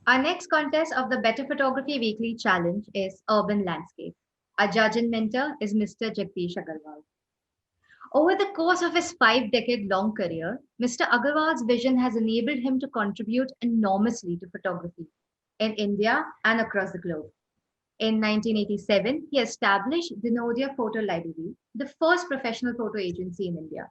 Our next contest of the Better Photography Weekly Challenge is Urban Landscape. Our judge and mentor is Mr. Jagdish Agarwal. Over the course of his 5-decade-long career, Mr. Agarwal's vision has enabled him to contribute enormously to photography in India and across the globe. In 1987, he established Dinodia Photo Library, the first professional photo agency in India.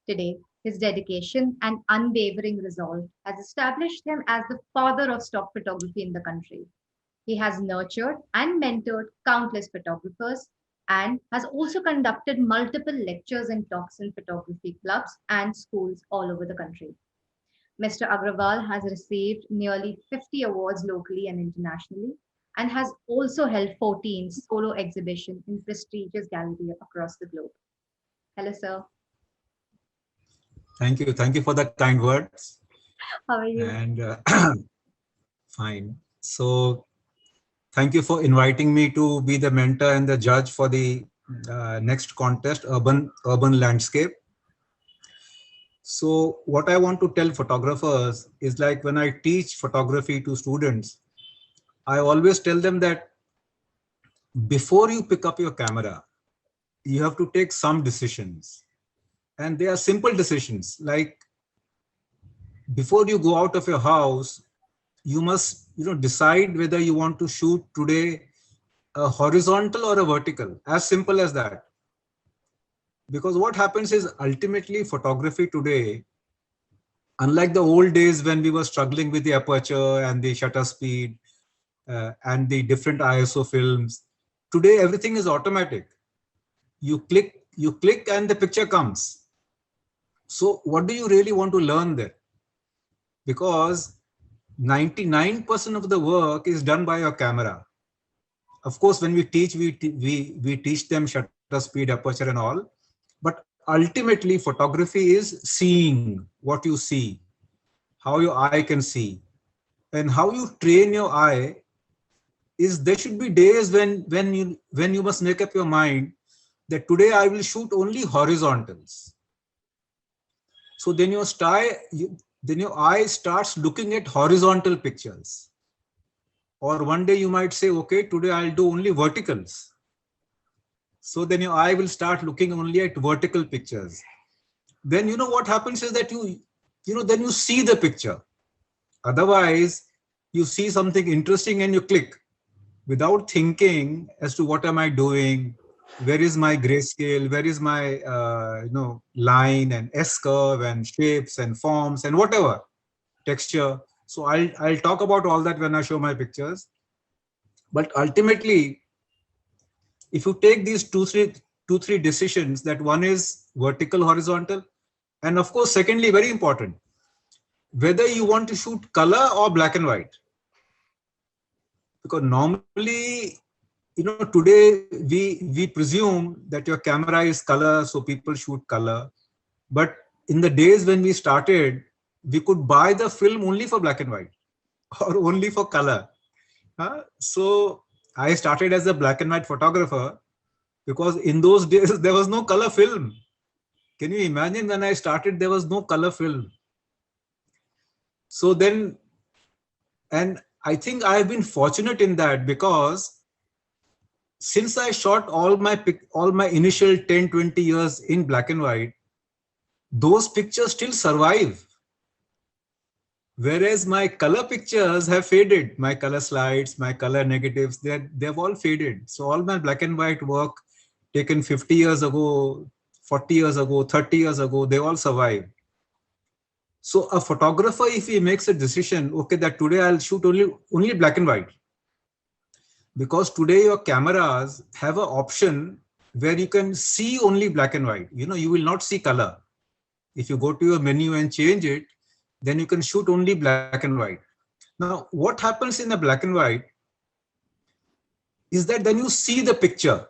Today, his dedication and unwavering resolve has established him as the father of stock photography in the country. He has nurtured and mentored countless photographers and has also conducted multiple lectures and talks in photography clubs and schools all over the country. Mr. Agrawal has received nearly 50 awards locally and internationally and has also held 14 solo exhibitions in prestigious galleries across the globe. Hello, sir. Thank you. Thank you for the kind words. How are you? And fine. So thank you for inviting me to be the mentor and the judge for the next contest, Urban Landscape. So what I want to tell photographers is, like, when I teach photography to students, I always tell them that before you pick up your camera, you have to take some decisions. And they are simple decisions, like before you go out of your house, you must decide whether you want to shoot today a horizontal or a vertical. As simple as that. Because what happens is, ultimately, photography today, unlike the old days when we were struggling with the aperture and the shutter speed and the different ISO films, today everything is automatic. You click and the picture comes. So what do you really want to learn there? Because 99% of the work is done by your camera. Of course, when we teach, we teach them shutter speed, aperture and all. But ultimately, photography is seeing what you see, how your eye can see. And how you train your eye is, there should be days when you must make up your mind that today I will shoot only horizontals. So then your eye starts looking at horizontal pictures. Or one day you might say, okay, today I'll do only verticals. So then your eye will start looking only at vertical pictures. Then what happens is that then you see the picture. Otherwise, you see something interesting and you click without thinking as to what am I doing, where is my grayscale, where is my line and S-curve and shapes and forms and whatever, texture. So I'll talk about all that when I show my pictures. But ultimately, if you take these two, three decisions, that one is vertical, horizontal, and of course, secondly, very important, whether you want to shoot color or black and white. Because normally, today we presume that your camera is color, so people shoot color. But in the days when we started, we could buy the film only for black and white or only for color. So I started as a black and white photographer because in those days there was no color film. Can you imagine, when I started, there was no color film. So then, and I think I have been fortunate in that, because since I shot all my initial 10, 20 years in black and white, those pictures still survive. Whereas my color pictures have faded. My color slides, my color negatives, they've all faded. So all my black and white work taken 50 years ago, 40 years ago, 30 years ago, they all survive. So a photographer, if he makes a decision, okay, that today I'll shoot only black and white, because today your cameras have an option where you can see only black and white. You will not see color. If you go to your menu and change it, then you can shoot only black and white. Now, what happens in the black and white is that then you see the picture.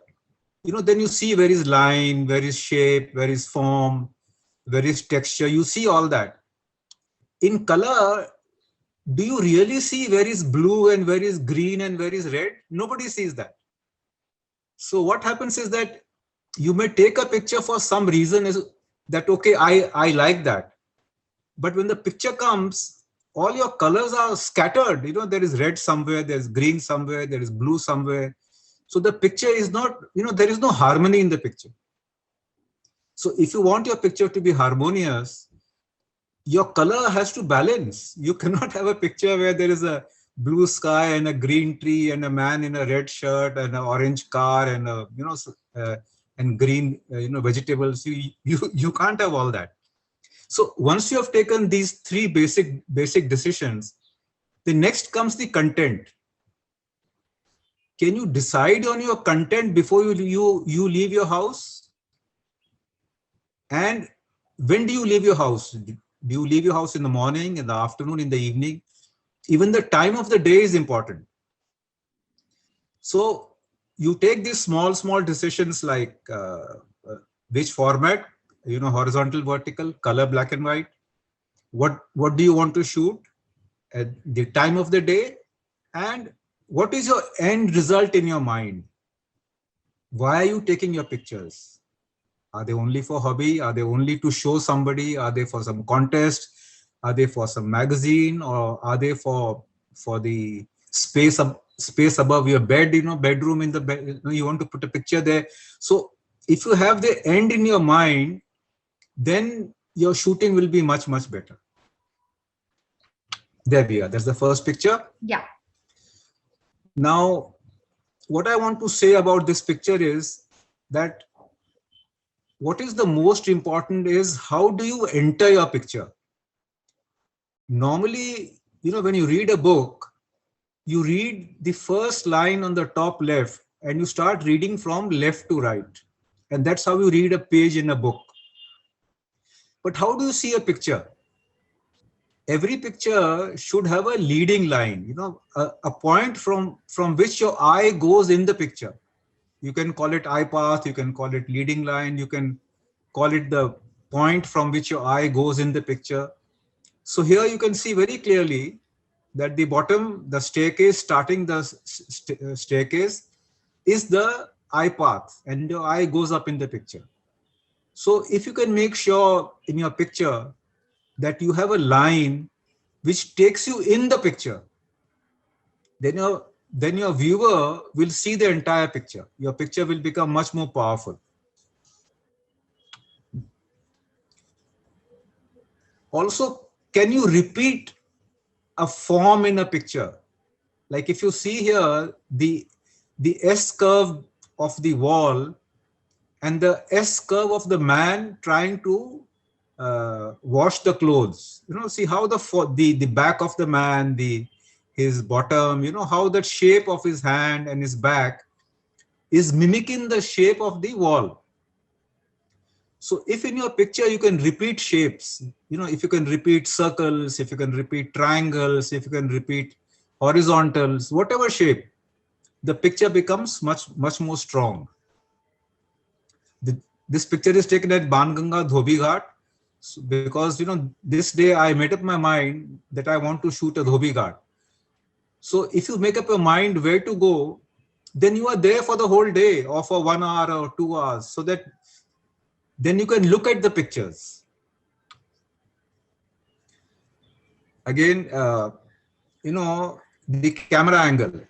Then you see where is line, where is shape, where is form, where is texture. You see all that. In color, do you really see where is blue and where is green and where is red? Nobody sees that. So what happens is that you may take a picture for some reason, is that, okay, I like that. But when the picture comes, all your colors are scattered. You know, there is red somewhere, there's green somewhere, there is blue somewhere. So the picture is not, you know, there is no harmony in the picture. So if you want your picture to be harmonious, your color has to balance. You cannot have a picture where there is a blue sky and a green tree and a man in a red shirt and an orange car and a, you know, and green, you know, vegetables. You can't have all that. So once you have taken these three basic decisions, the next comes the content. Can you decide on your content before you leave your house? And when do you leave your house? Do you leave your house in the morning, in the afternoon, in the evening? Even the time of the day is important. So you take these small decisions like which format, you know, horizontal, vertical, color, black and white. What do you want to shoot at the time of the day, and what is your end result in your mind? Why are you taking your pictures? Are they only for hobby? Are they only to show somebody? Are they for some contest? Are they for some magazine? Or are they for the space above your bed, you know, bedroom in the bed, you know, you want to put a picture there. So if you have the end in your mind, then your shooting will be much better. There we are. That's the first picture. Yeah. Now, what I want to say about this picture is that what is the most important is how do you enter your picture? Normally, you know, when you read a book, you read the first line on the top left and you start reading from left to right. And that's how you read a page in a book. But how do you see a picture? Every picture should have a leading line, you know, a point from which your eye goes in the picture. You can call it eye path, you can call it leading line, you can call it the point from which your eye goes in the picture. So here you can see very clearly that the bottom, the staircase, starting the staircase is the eye path and your eye goes up in the picture. So if you can make sure in your picture that you have a line which takes you in the picture, then your viewer will see the entire picture. Your picture will become much more powerful. Also, can you repeat a form in a picture? Like if you see here, the S curve of the wall and the S curve of the man trying to wash the clothes. You know, see how the back of the man, his bottom, you know, how the shape of his hand and his back is mimicking the shape of the wall. So if in your picture you can repeat shapes, you know, if you can repeat circles, if you can repeat triangles, if you can repeat horizontals, whatever shape, the picture becomes much more strong. This picture is taken at Banganga Dhobi Ghat, because, you know, this day I made up my mind that I want to shoot a Dhobi Ghat. So if you make up your mind where to go, then you are there for the whole day or for 1 hour or 2 hours, so that then you can look at the pictures. Again, you know, the camera angle.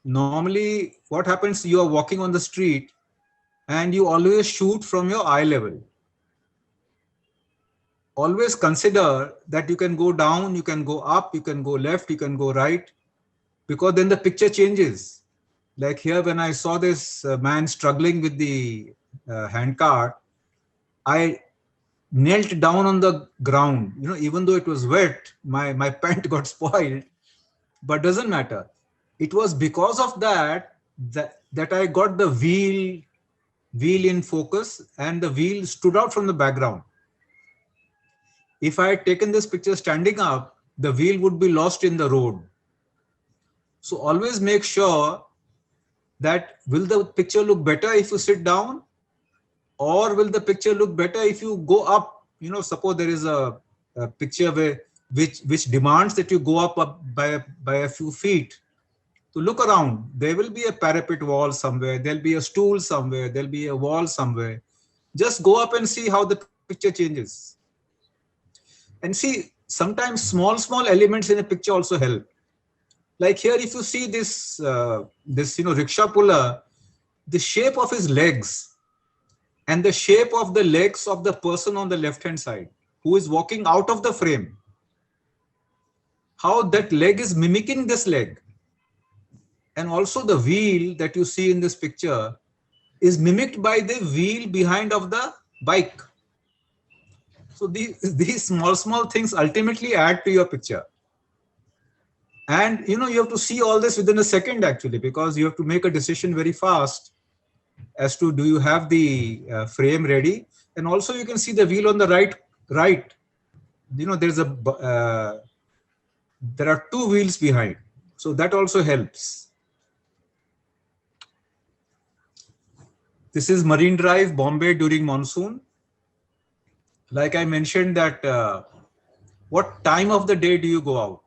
Normally what happens, you are walking on the street and you always shoot from your eye level. Always consider that you can go down, you can go up, you can go left, you can go right, because then the picture changes. Like here, when I saw this man struggling with the handcart, I knelt down on the ground. You know, even though it was wet, my pant got spoiled, but doesn't matter. It was because of that I got the wheel in focus and the wheel stood out from the background. If I had taken this picture standing up, the wheel would be lost in the road. So always make sure that will the picture look better if you sit down, or will the picture look better if you go up? You know, suppose there is a picture which demands that you go up by a few feet. To look around, there will be a parapet wall somewhere, there'll be a stool somewhere, there'll be a wall somewhere. Just go up and see how the picture changes. And see, sometimes small elements in a picture also help. Like here, if you see this, rickshaw puller, the shape of his legs and the shape of the legs of the person on the left-hand side who is walking out of the frame, how that leg is mimicking this leg. And also the wheel that you see in this picture is mimicked by the wheel behind of the bike. So these small things ultimately add to your picture. And you have to see all this within a second actually, because you have to make a decision very fast as to do you have the frame ready. And also you can see the wheel on the right. There's there are two wheels behind. So that also helps. This is Marine Drive, Bombay during monsoon. Like I mentioned that, what time of the day do you go out?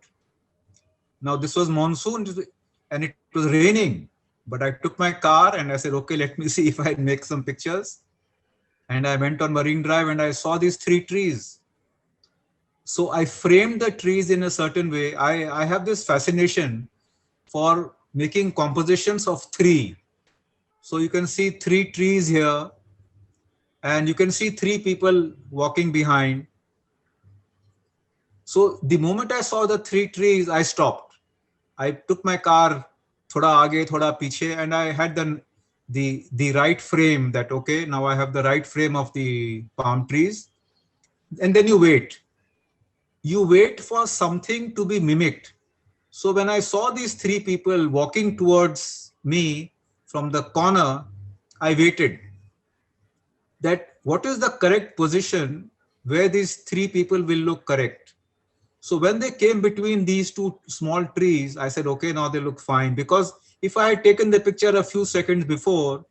Now this was monsoon and it was raining, but I took my car and I said, okay, let me see if I make some pictures. And I went on Marine Drive and I saw these 3 trees. So I framed the trees in a certain way. I have this fascination for making compositions of 3. So you can see 3 trees here and you can see 3 people walking behind. So the moment I saw the 3 trees, I stopped. I took my car thoda aage, thoda piche, and I had the right frame that, okay, now I have the right frame of the palm trees. And then you wait. You wait for something to be mimicked. So when I saw these 3 people walking towards me from the corner, I waited. That what is the correct position where these 3 people will look correct. So when they came between these 2 small trees, I said, okay, now they look fine. Because if I had taken the picture a few seconds before,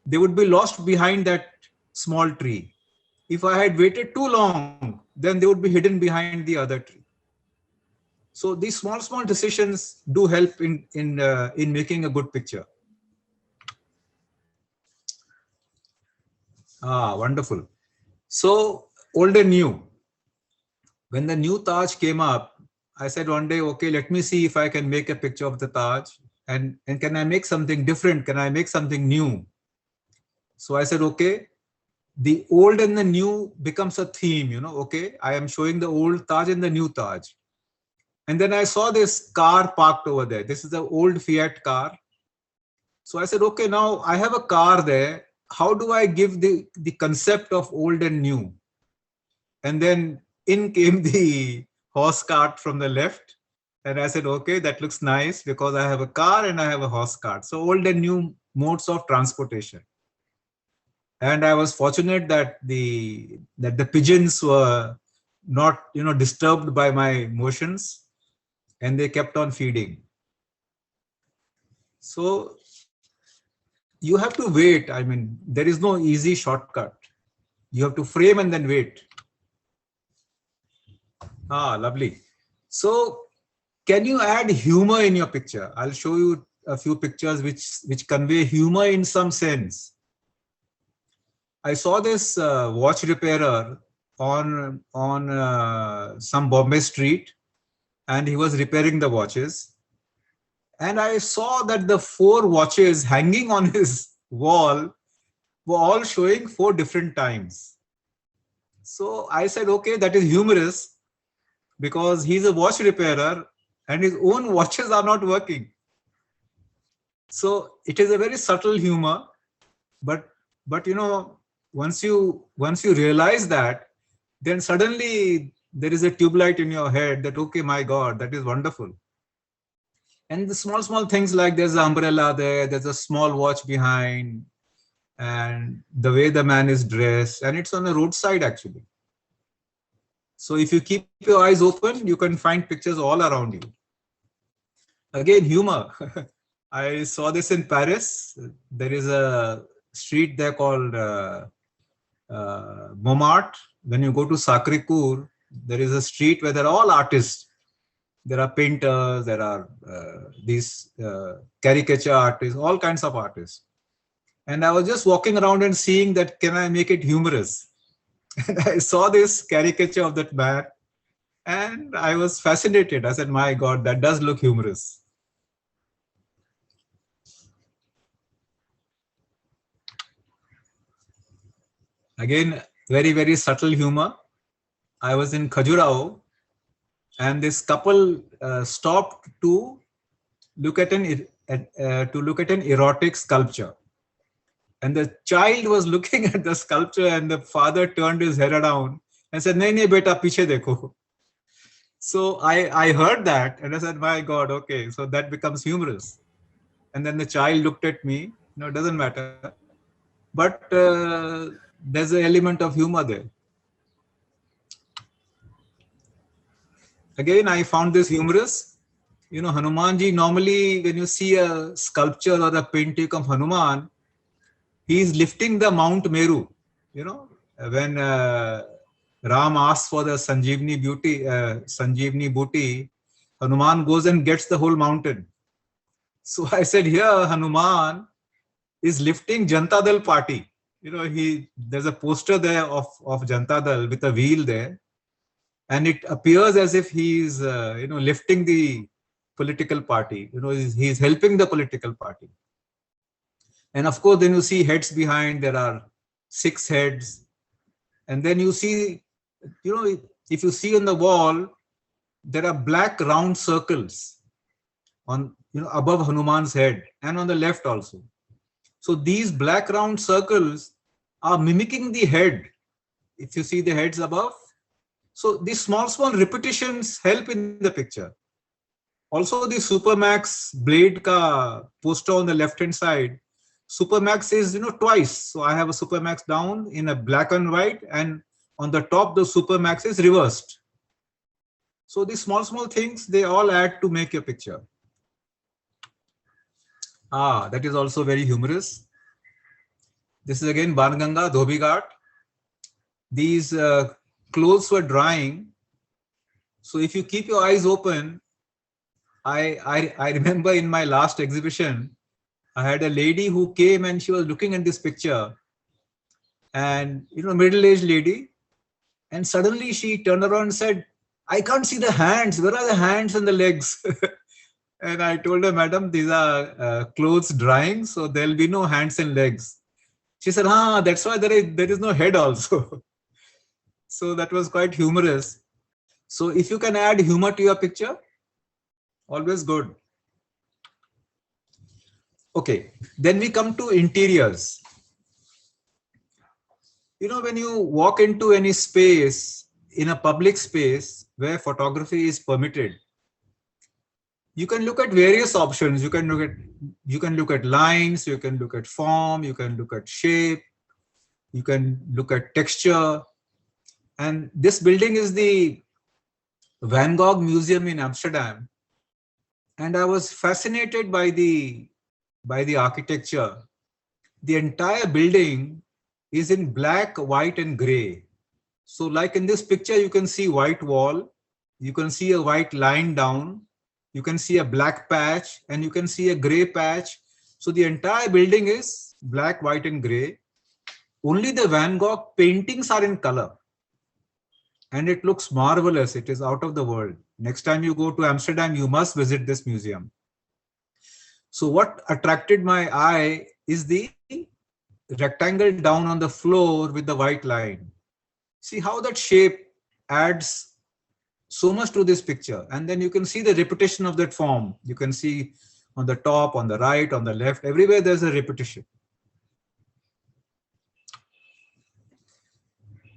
they would be lost behind that small tree. If I had waited too long, then they would be hidden behind the other tree. So these small decisions do help in making a good picture. Wonderful. So old and new. When the new Taj came up, I said one day, okay, let me see if I can make a picture of the Taj and can I make something different? Can I make something new? So I said, okay, the old and the new becomes a theme, okay, I am showing the old Taj and the new Taj. And then I saw this car parked over there. This is the old Fiat car. So I said, okay, now I have a car there. How do I give the concept of old and new? And then in came the horse cart from the left. And I said, okay, that looks nice because I have a car and I have a horse cart. So old and new modes of transportation. And I was fortunate that the pigeons were not, disturbed by my motions, and they kept on feeding. So you have to wait. I mean, there is no easy shortcut. You have to frame and then wait. Lovely. So can you add humor in your picture? I'll show you a few pictures which convey humor in some sense. I saw this watch repairer on some Bombay street, and he was repairing the watches. And I saw that the 4 watches hanging on his wall were all showing 4 different times. So I said, okay, that is humorous because he's a watch repairer and his own watches are not working. So it is a very subtle humor, but once you realize that, then suddenly there is a tube light in your head that, okay, my God, that is wonderful. And the small things like there's an umbrella there, there's a small watch behind, and the way the man is dressed, and it's on the roadside actually. So if you keep your eyes open, you can find pictures all around you. Again, humor. I saw this in Paris. There is a street there called Montmartre. When you go to Sacré-Cœur, there is a street where there are all artists. There are painters, there are these caricature artists, all kinds of artists. And I was just walking around and seeing that, can I make it humorous? And I saw this caricature of that man. And I was fascinated. I said, my God, that does look humorous. Again, very, very subtle humor. I was in Khajuraho, and this couple stopped to look at an erotic sculpture. And the child was looking at the sculpture, and the father turned his head around and said, "Nahi, nahi, beta, piche dekho." So I heard that, and I said, "My God, okay." So that becomes humorous. And then the child looked at me. No, it doesn't matter. But there's an element of humor there. Again, I found this humorous. You know, Hanumanji, normally when you see a sculpture or a painting of Hanuman, he is lifting the Mount Meru. You know, when Ram asks for the Sanjeevani booty, Hanuman goes and gets the whole mountain. So I said, here Hanuman is lifting Janata Dal party. You know, there's a poster there of Janata Dal with a wheel there, and it appears as if he's lifting the political party. You know, he's helping the political party. And of course, then you see heads behind. There are 6 heads, and then you see, you know, if you see on the wall, there are black round circles on, you know, above Hanuman's head and on the left also. So these black round circles are mimicking the head. If you see the heads above, so these small repetitions help in the picture. Also, the Supermax blade ka poster on the left hand side, Supermax is, you know, twice. So I have a Supermax down in a black and white, and on the top the Supermax is reversed. So these small things, they all add to make your picture. That is also very humorous. This is again Banganga, Dhobi Ghat. These clothes were drying. So if you keep your eyes open, I remember in my last exhibition, I had a lady who came and she was looking at this picture, and, you know, middle-aged lady, and suddenly she turned around and said, "I can't see the hands. Where are the hands and the legs?" And I told her, "Madam, these are clothes drying, so there'll be no hands and legs." She said, "That's why there is no head also." So that was quite humorous. So if you can add humor to your picture, always good. Okay, then we come to interiors. You know, when you walk into any space, in a public space where photography is permitted, you can look at various options. You can look at lines, you can look at form, you can look at shape, you can look at texture. And this building is the Van Gogh Museum in Amsterdam. And I was fascinated by the architecture. The entire building is in black, white, and gray. So like in this picture, you can see white wall, you can see a white line down, you can see a black patch, and you can see a gray patch. So the entire building is black, white, and gray. Only the Van Gogh paintings are in color. And it looks marvelous. It is out of the world. Next time you go to Amsterdam, you must visit this museum. So what attracted my eye is the rectangle down on the floor with the white line. See how that shape adds so much to this picture. And then you can see the repetition of that form. You can see on the top, on the right, on the left, everywhere there's a repetition.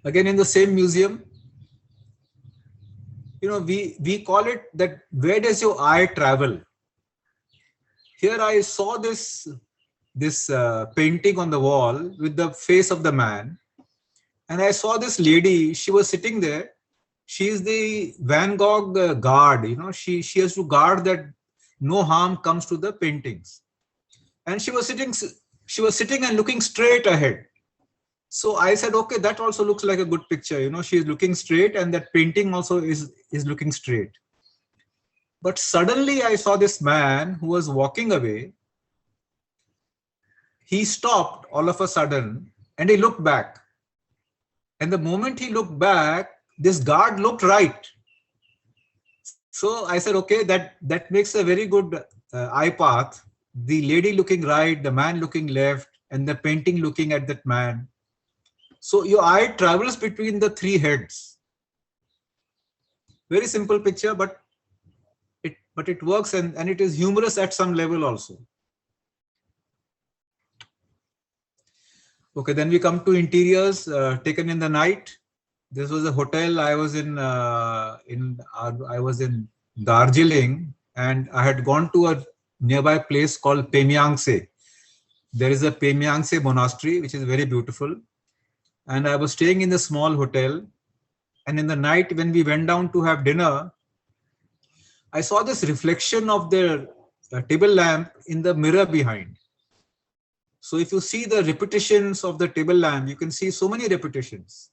Again, in the same museum, you know, we call it that, where does your eye travel? Here I saw this painting on the wall with the face of the man. And I saw this lady, she was sitting there. She is the Van Gogh guard, you know, she has to guard that no harm comes to the paintings. And she was sitting and looking straight ahead. So I said, okay, that also looks like a good picture. You know, she is looking straight, and that painting also is looking straight. But suddenly I saw this man who was walking away. He stopped all of a sudden and he looked back. And the moment he looked back, this guard looked right. So I said, okay, that makes a very good eye path. The lady looking right, the man looking left, and the painting looking at that man. So your eye travels between the three heads. Very simple picture, but it works, and it is humorous at some level also. Okay, then we come to interiors taken in the night. This was a hotel I was in. I was in Darjeeling, and I had gone to a nearby place called Pemyangse. There is a Pemyangse monastery, which is very beautiful. And I was staying in the small hotel. And in the night, when we went down to have dinner, I saw this reflection of the table lamp in the mirror behind. So if you see the repetitions of the table lamp, you can see so many repetitions.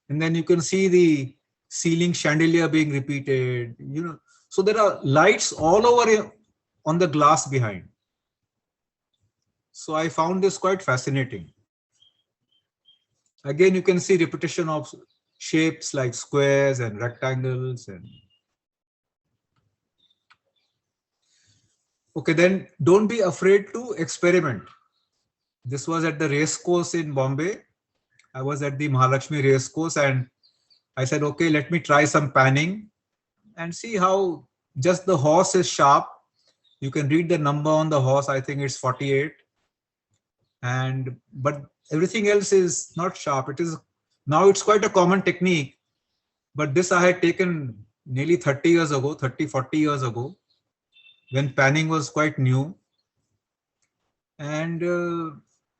And then you can see the ceiling chandelier being repeated, So there are lights all over on the glass behind. So I found this quite fascinating. Again, you can see repetition of shapes like squares and rectangles. Okay, then don't be afraid to experiment. This was at the race course in Bombay. I was at the Mahalakshmi race course, and I said, okay, let me try some panning and see how just the horse is sharp. You can read the number on the horse. I think it's 48. But everything else is not sharp. Now it's quite a common technique, but this I had taken nearly 30 years ago, 30, 40 years ago, when panning was quite new. And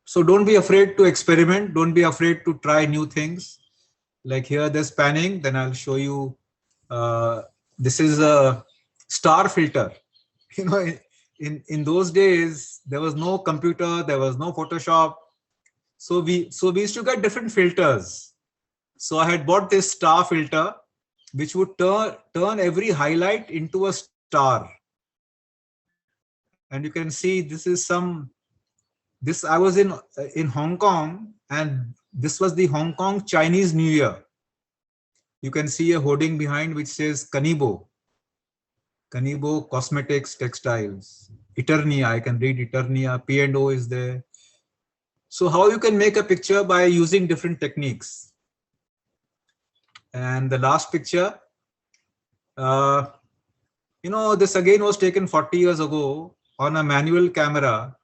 so don't be afraid to experiment. Don't be afraid to try new things. Like here, there's panning. Then I'll show you. This is a star filter. In those days, there was no computer, there was no Photoshop. So we used to get different filters. So I had bought this star filter, which would turn every highlight into a star. And you can see I was in Hong Kong, and this was the Hong Kong Chinese New Year. You can see a hoarding behind which says Kanibo Cosmetics, Textiles, Eternia. I can read Eternia, P&O is there. So how you can make a picture by using different techniques. And the last picture, this again was taken 40 years ago on a manual camera,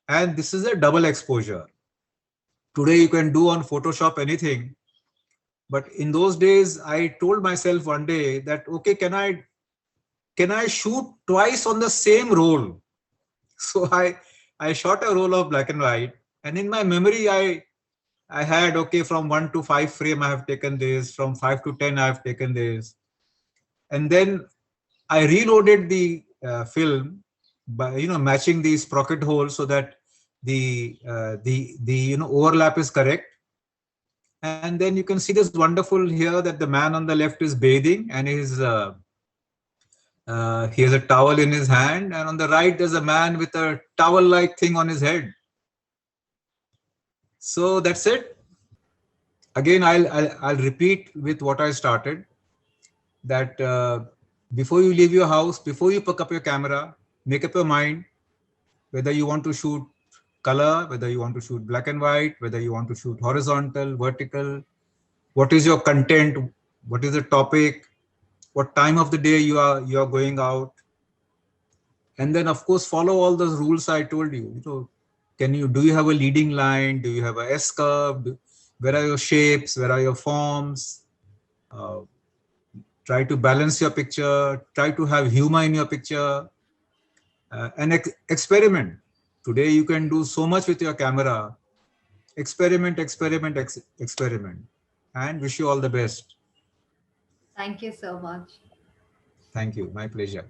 and this is a double exposure. Today you can do on Photoshop anything, but in those days I told myself one day that, okay, can I shoot twice on the same roll? So I shot a roll of black and white, and in my memory I had, okay, from 1 to 5 frame I have taken this, from 5 to 10 I have taken this, and then I reloaded the film by matching these sprocket holes so that the overlap is correct. And then you can see this wonderful here that the man on the left is bathing, and he has a towel in his hand, and on the right there's a man with a towel-like thing on his head. So that's it. Again, I'll repeat with what I started, that before you leave your house, before you pick up your camera, make up your mind whether you want to shoot color, whether you want to shoot black and white, whether you want to shoot horizontal, vertical, what is your content, what is the topic, what time of the day you are going out. And then of course follow all those rules I told you. Do you have a leading line? Do you have a S curve? Where are your shapes? Where are your forms? Try to balance your picture. Try to have humor in your picture. And experiment. Today you can do so much with your camera. Experiment, and wish you all the best. Thank you so much. Thank you. My pleasure.